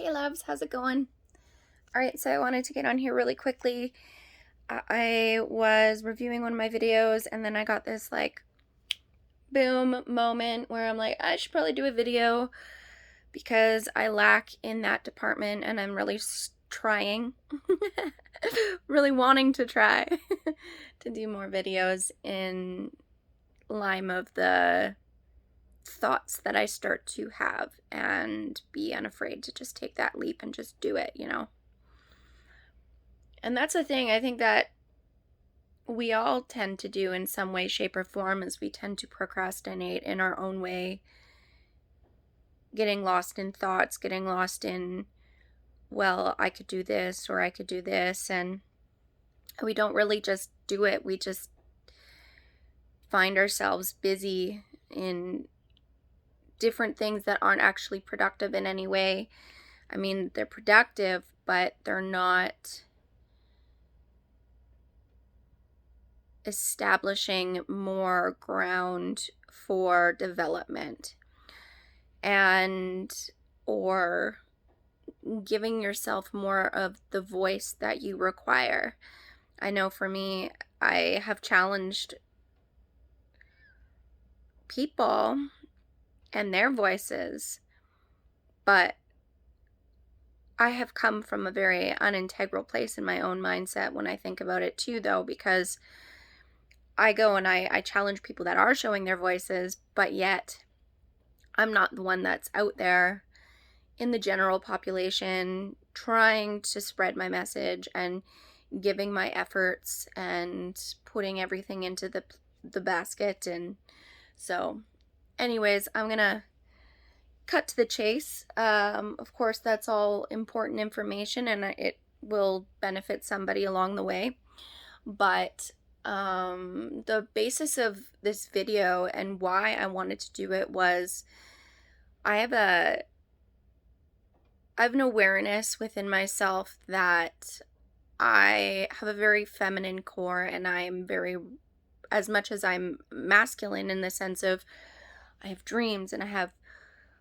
Hey loves, how's it going? Alright, so I wanted to get on here really quickly. I was reviewing one of my videos and then I got this like boom moment where I'm like, I should probably do a video because I lack in that department and I'm really trying, really wanting to try to do more videos in line of the thoughts that I start to have and be unafraid to just take that leap and just do it, And that's the thing I think that we all tend to do in some way, shape, or form is we tend to procrastinate in our own way, getting lost in thoughts, getting lost in, well, I could do this or I could do this, and we don't really just do it. We just find ourselves busy in different things that aren't actually productive in any way. I mean, they're productive, but they're not establishing more ground for development and or giving yourself more of the voice that you require. I know for me, I have challenged people and their voices, but I have come from a very unintegral place in my own mindset when I think about it too, though, because I go and I challenge people that are showing their voices, but yet I'm not the one that's out there in the general population trying to spread my message and giving my efforts and putting everything into the basket. And so anyways, I'm gonna cut to the chase. Of course, that's all important information and it will benefit somebody along the way, but the basis of this video and why I wanted to do it was I have an awareness within myself that I have a very feminine core, and I am very, as much as I'm masculine in the sense of I have dreams and I have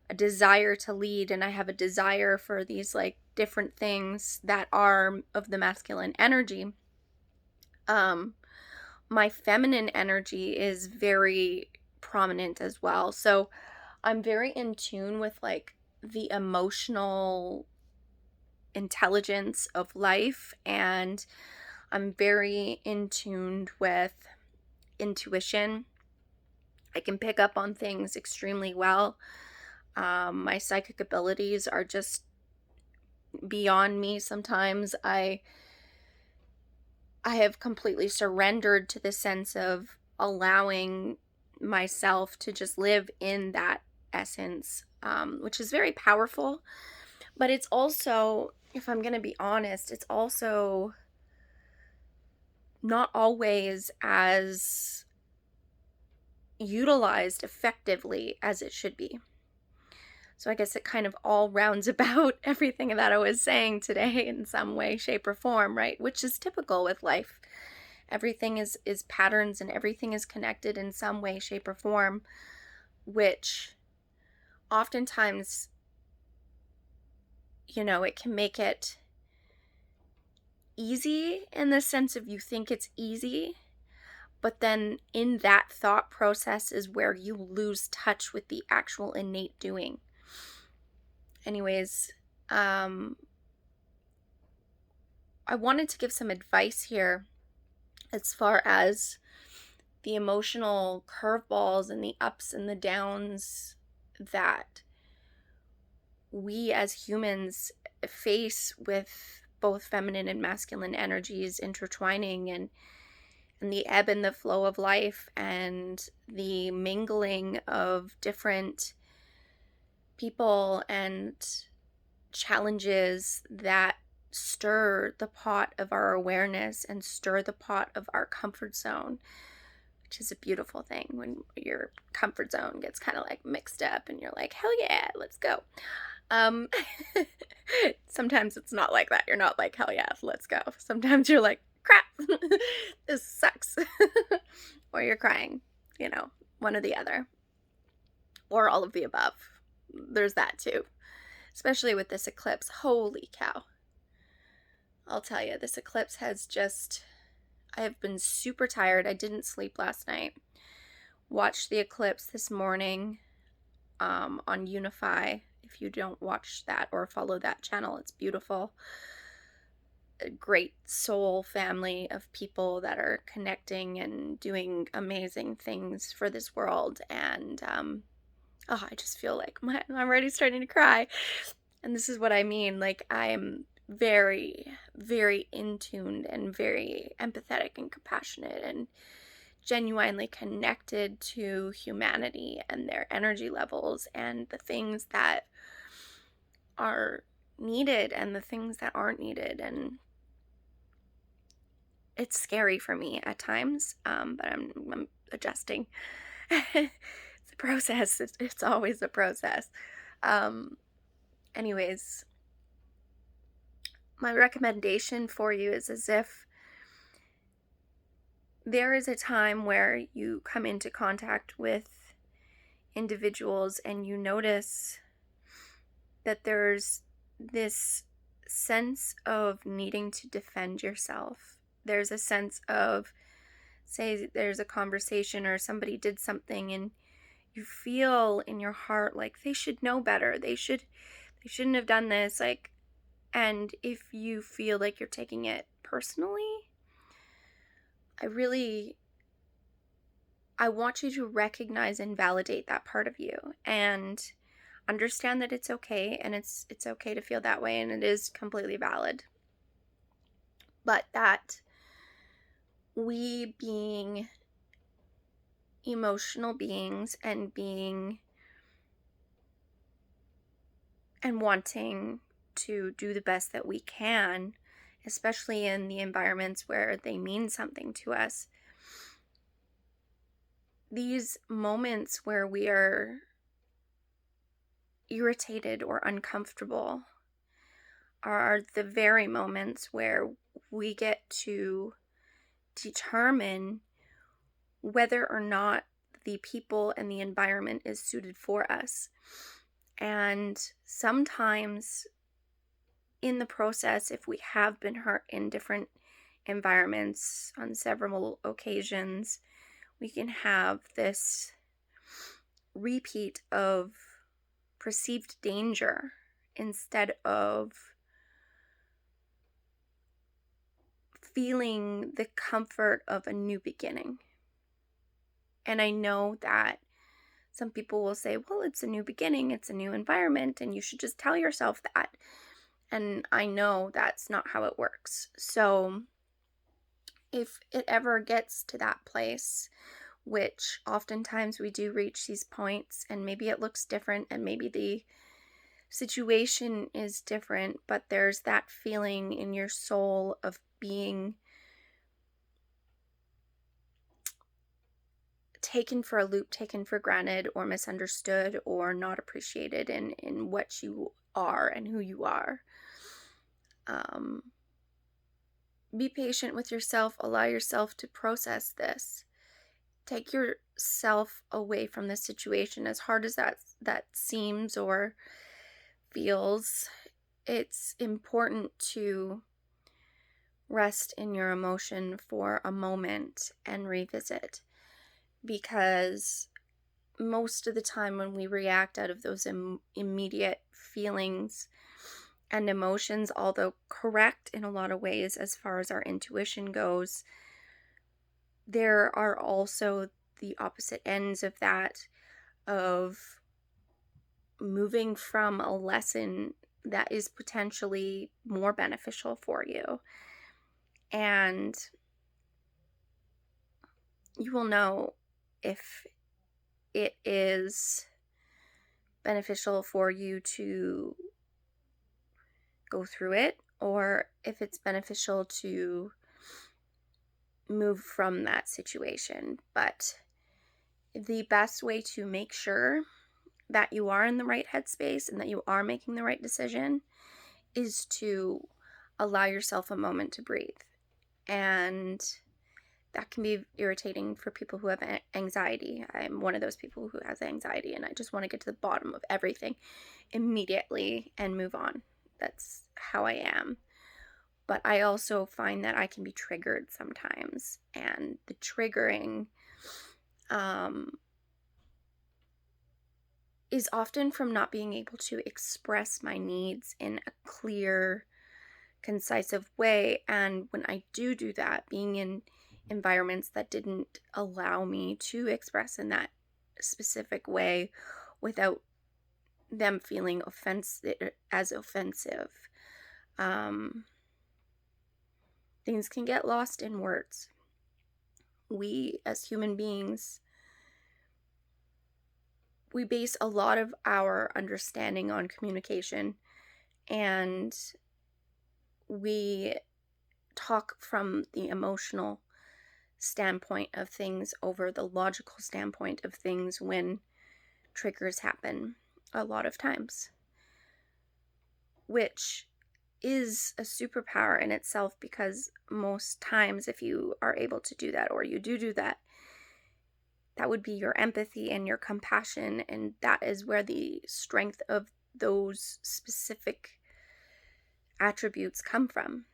a desire to lead and I have a desire for these like different things that are of the masculine energy. My feminine energy is very prominent as well. So I'm very in tune with like the emotional intelligence of life, and I'm very in tune with intuition. I can pick up on things extremely well. My psychic abilities are just beyond me sometimes. I have completely surrendered to the sense of allowing myself to just live in that essence, which is very powerful. But it's also, if I'm going to be honest, it's also not always as utilized effectively as it should be. So I guess it kind of all rounds about everything that I was saying today in some way, shape, or form, right? Which is typical with life. Everything is patterns and everything is connected in some way, shape, or form, which oftentimes, it can make it easy in the sense of you think it's easy, but then in that thought process is where you lose touch with the actual innate doing. Anyways, I wanted to give some advice here as far as the emotional curveballs and the ups and the downs that we as humans face with both feminine and masculine energies intertwining, and the ebb and the flow of life and the mingling of different people and challenges that stir the pot of our awareness and stir the pot of our comfort zone, which is a beautiful thing when your comfort zone gets kind of like mixed up and you're like, hell yeah, let's go. Sometimes it's not like that. You're not like, hell yeah, let's go. Sometimes you're like, crap, this sucks. Or you're crying, one or the other. Or all of the above. There's that too. especially with this eclipse. Holy cow. I'll tell you, this eclipse has just, I have been super tired. I didn't sleep last night. Watched the eclipse this morning on Unify. If you don't watch that or follow that channel, it's beautiful. A great soul family of people that are connecting and doing amazing things for this world. And I just feel like I'm already starting to cry. And this is what I mean. Like, I'm very, very in tuned and very empathetic and compassionate and genuinely connected to humanity and their energy levels and the things that are needed and the things that aren't needed. And it's scary for me at times, but I'm adjusting. It's a process. It's always a process. Anyways, my recommendation for you is as if there is a time where you come into contact with individuals and you notice that there's this sense of needing to defend yourself. There's a sense of, say there's a conversation or somebody did something and you feel in your heart like they should know better. They shouldn't have done this. Like, and if you feel like you're taking it personally, I want you to recognize and validate that part of you and understand that it's okay, and it's okay to feel that way, and it is completely valid. But that we, being emotional beings and wanting to do the best that we can, especially in the environments where they mean something to us, these moments where we are irritated or uncomfortable are the very moments where we get to determine whether or not the people and the environment is suited for us. And sometimes in the process, if we have been hurt in different environments on several occasions, we can have this repeat of perceived danger instead of feeling the comfort of a new beginning. And I know that some people will say, well, it's a new beginning, it's a new environment, and you should just tell yourself that. And I know that's not how it works. So if it ever gets to that place, which oftentimes we do reach these points, and maybe it looks different, and maybe the situation is different, but there's that feeling in your soul of being taken for a loop, taken for granted, or misunderstood, or not appreciated in what you are and who you are. Be patient with yourself. Allow yourself to process this. Take yourself away from this situation, as hard as that seems or feels. It's important to rest in your emotion for a moment and revisit, because most of the time when we react out of those immediate feelings and emotions, although correct in a lot of ways as far as our intuition goes, there are also the opposite ends of that, of moving from a lesson that is potentially more beneficial for you. And you will know if it is beneficial for you to go through it, or if it's beneficial to move from that situation. But the best way to make sure that you are in the right headspace and that you are making the right decision is to allow yourself a moment to breathe and that can be irritating for people who have anxiety. I'm one of those people who has anxiety, and I just want to get to the bottom of everything immediately and move on. That's how I am. But I also find that I can be triggered sometimes, and the triggering is often from not being able to express my needs in a clear, concise way. And when I do that, being in environments that didn't allow me to express in that specific way without them feeling offensive, things can get lost in words. We, as human beings, we base a lot of our understanding on communication, and we talk from the emotional standpoint of things over the logical standpoint of things when triggers happen a lot of times, which is a superpower in itself, because most times if you are able to do that, or you do that, that would be your empathy and your compassion, and that is where the strength of those specific attributes come from.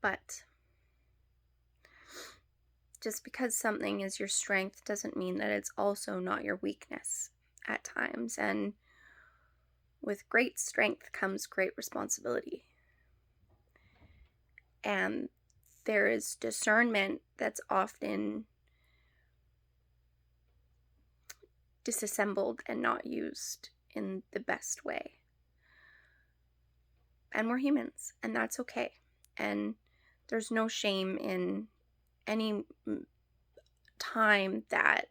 But just because something is your strength doesn't mean that it's also not your weakness at times. And with great strength comes great responsibility. And there is discernment that's often disassembled and not used in the best way. And we're humans, and that's okay. And there's no shame in any time that,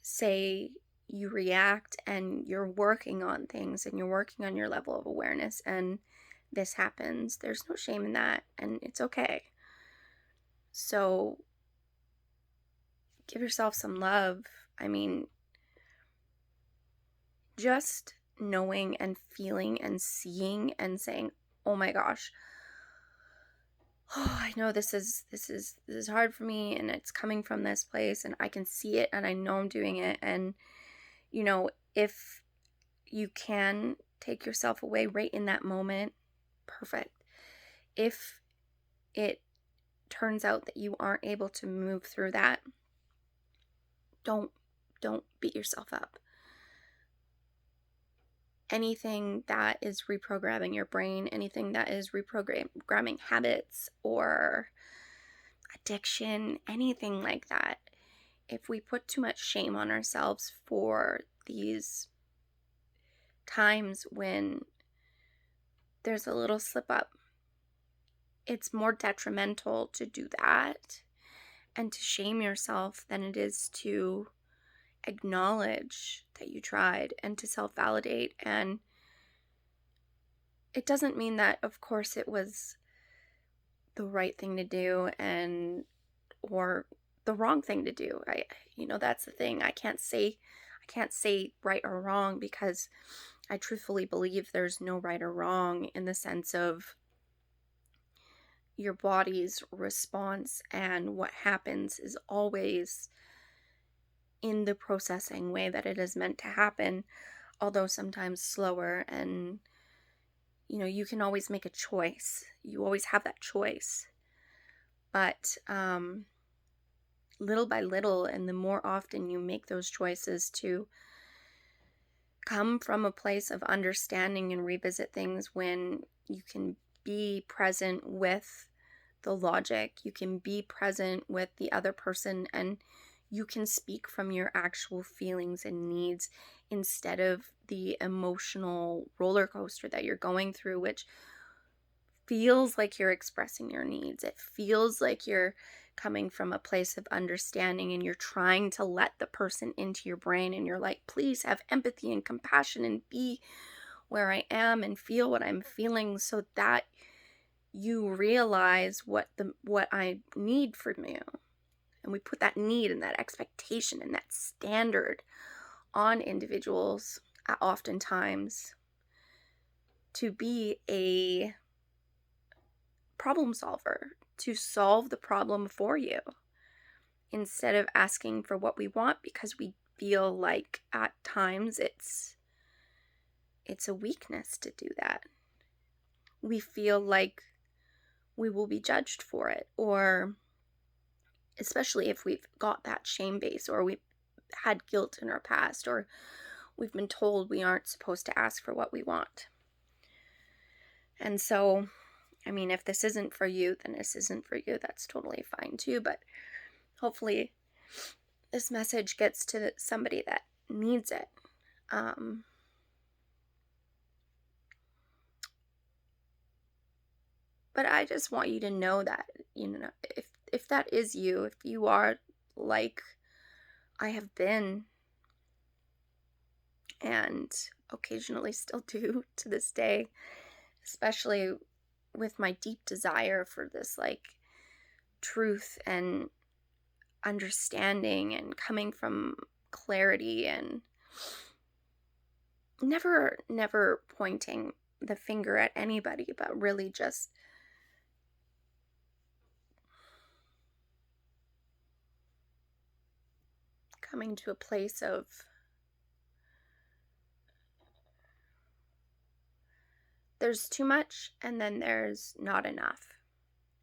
say, you react and you're working on things and you're working on your level of awareness and this happens. There's no shame in that, and it's okay. So give yourself some love. I mean, just knowing and feeling and seeing and saying, oh my gosh, oh, I know this is hard for me, and it's coming from this place, and I can see it, and I know I'm doing it. And if you can take yourself away right in that moment, perfect. If it turns out that you aren't able to move through that, don't beat yourself up. Anything that is reprogramming your brain, anything that is reprogramming habits or addiction, anything like that, if we put too much shame on ourselves for these times when there's a little slip up, it's more detrimental to do that and to shame yourself than it is to acknowledge that you tried and to self-validate. And it doesn't mean that, of course, it was the right thing to do or the wrong thing to do. That's the thing. I can't say right or wrong, because I truthfully believe there's no right or wrong, in the sense of your body's response and what happens is always in the processing way that it is meant to happen, although sometimes slower. And you can always make a choice. You always have that choice. But little by little, and the more often you make those choices to come from a place of understanding and revisit things, when you can be present with the logic, you can be present with the other person, and you can speak from your actual feelings and needs instead of the emotional roller coaster that you're going through, which feels like you're expressing your needs. It feels like you're coming from a place of understanding, and you're trying to let the person into your brain, and you're like, please have empathy and compassion and be where I am and feel what I'm feeling, so that you realize what I need from you. And we put that need and that expectation and that standard on individuals oftentimes to be a problem solver to solve the problem for you instead of asking for what we want, because we feel like at times it's a weakness to do that. We feel like we will be judged for it, or especially if we've got that shame base, or we've had guilt in our past, or we've been told we aren't supposed to ask for what we want. And so, I mean, if this isn't for you, then this isn't for you. That's totally fine too. But hopefully this message gets to somebody that needs it. But I just want you to know that, if that is you, if you are like I have been, and occasionally still do to this day, especially with my deep desire for this like truth and understanding and coming from clarity, and never pointing the finger at anybody, but really just coming to a place of there's too much and then there's not enough.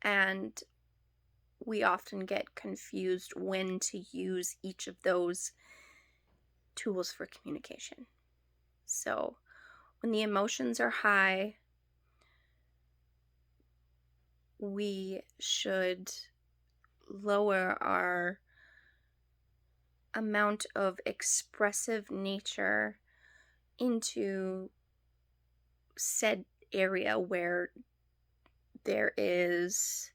And we often get confused when to use each of those tools for communication. So when the emotions are high, we should lower our amount of expressive nature into said area where there is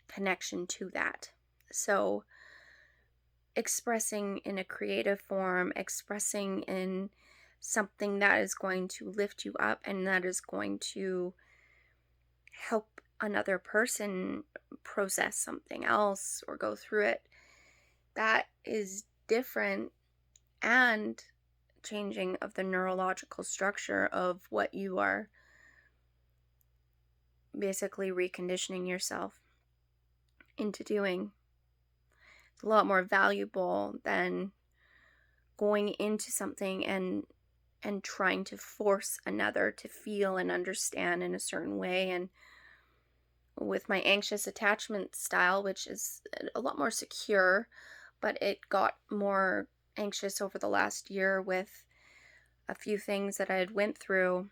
connection to that. So expressing in a creative form, expressing in something that is going to lift you up and that is going to help another person process something else or go through it, that is different and changing of the neurological structure of what you are basically reconditioning yourself into doing. It's a lot more valuable than going into something and trying to force another to feel and understand in a certain way. And with my anxious attachment style, which is a lot more secure, but it got more anxious over the last year with a few things that I had went through.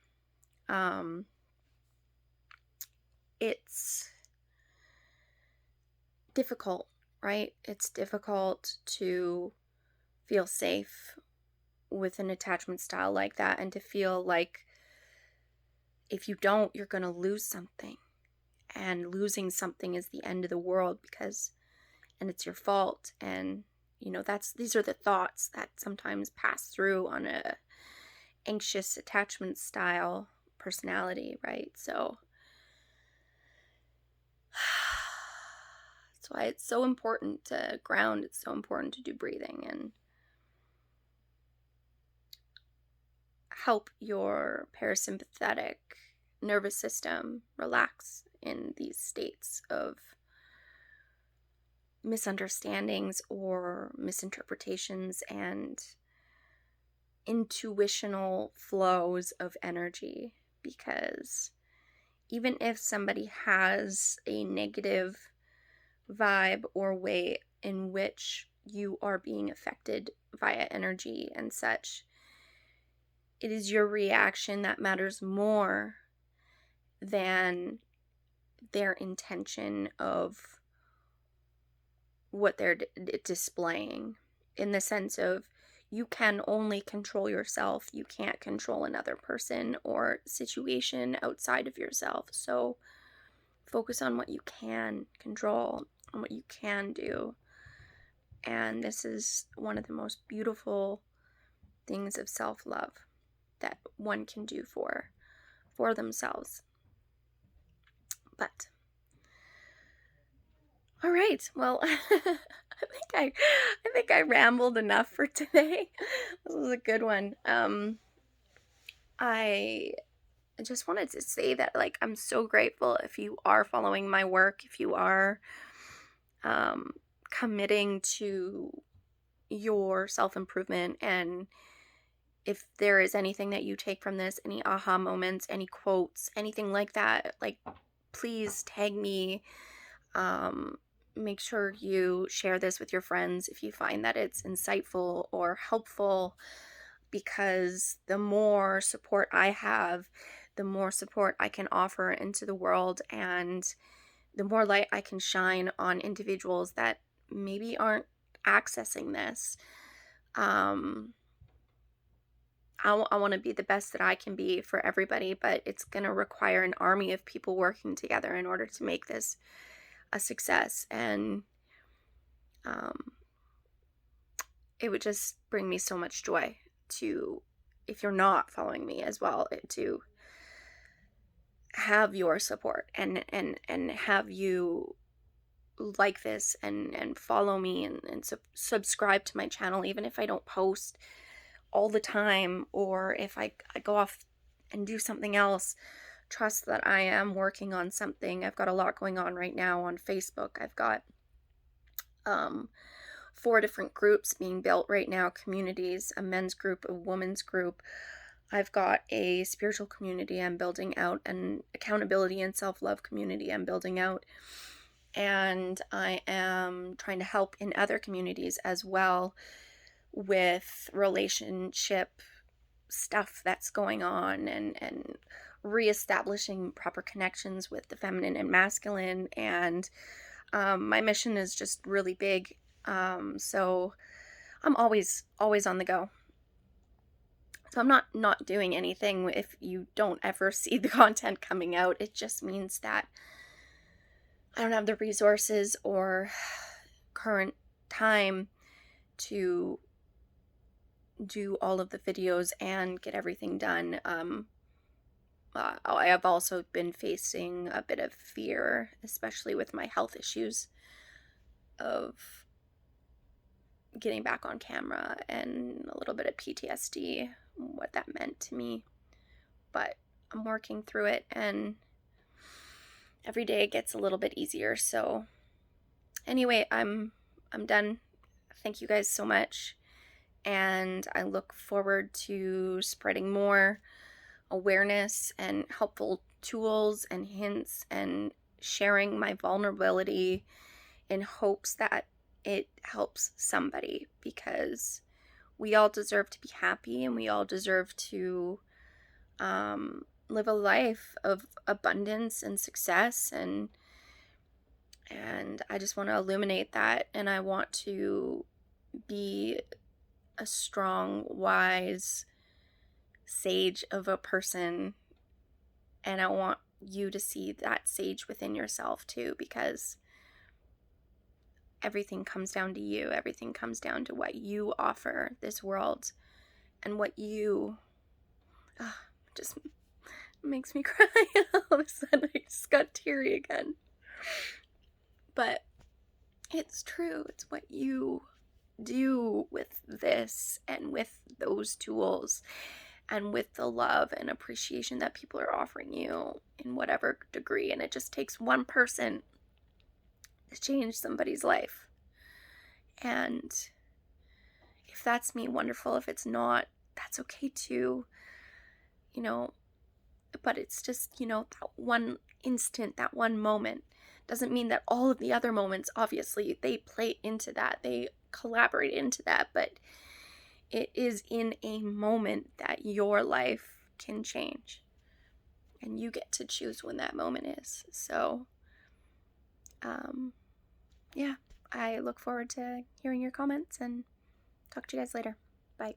It's difficult, right? It's difficult to feel safe with an attachment style like that, and to feel like if you don't, you're going to lose something, and losing something is the end of the world and it's your fault. And these are the thoughts that sometimes pass through on a anxious attachment style personality, right? So that's why it's so important to ground. It's so important to do breathing and help your parasympathetic nervous system relax in these states of misunderstandings or misinterpretations and intuitional flows of energy. Because even if somebody has a negative vibe or way in which you are being affected via energy and such, it is your reaction that matters more than their intention of what they're displaying, in the sense of you can only control yourself. You can't control another person or situation outside of yourself. So focus on what you can control and what you can do. And this is one of the most beautiful things of self-love that one can do for themselves. But all right, well, I think I rambled enough for today. This was a good one. I I just wanted to say that, like, I'm so grateful if you are following my work, if you are um, committing to your self improvement, and if there is anything that you take from this, any aha moments, any quotes, anything like that, like, please tag me. Um, Make sure you share this with your friends if you find that it's insightful or helpful, because the more support I have, the more support I can offer into the world, and the more light I can shine on individuals that maybe aren't accessing this. Um, I want to be the best that I can be for everybody, but it's going to require an army of people working together in order to make this a success. And um, it would just bring me so much joy to, if you're not following me as well, to have your support and have you like this and follow me and subscribe to my channel, even if I don't post all the time, or if I go off and do something else. Trust that I am working on something. I've got a lot going on right now on Facebook. I've got um 4 different groups being built right now, communities, a men's group, a women's group. I've got a spiritual community I'm building out, an accountability and self-love community I'm building out, and I am trying to help in other communities as well with relationship stuff that's going on, and reestablishing proper connections with the feminine and masculine. And my mission is just really big. So I'm always on the go. So I'm not doing anything if you don't ever see the content coming out. It just means that I don't have the resources or current time to do all of the videos and get everything done. I have also been facing a bit of fear, especially with my health issues, of getting back on camera, and a little bit of PTSD, what that meant to me. But I'm working through it, and every day it gets a little bit easier. So anyway, I'm done. Thank you guys so much, and I look forward to spreading more awareness and helpful tools and hints, and sharing my vulnerability in hopes that it helps somebody, because we all deserve to be happy, and we all deserve to live a life of abundance and success, and I just want to illuminate that, and I want to be a strong, wise sage of a person, and I want you to see that sage within yourself too, because everything comes down to you. Everything comes down to what you offer this world, and what you just makes me cry. All of a sudden I just got teary again. But it's true. It's what you do with this and with those tools, and with the love and appreciation that people are offering you in whatever degree. And it just takes one person to change somebody's life. And if that's me, wonderful. If it's not, that's okay too. You know, but it's just, that one instant, that one moment. Doesn't mean that all of the other moments, obviously, they play into that, they collaborate into that, but it is in a moment that your life can change, and you get to choose when that moment is. So yeah, I look forward to hearing your comments, and talk to you guys later. Bye.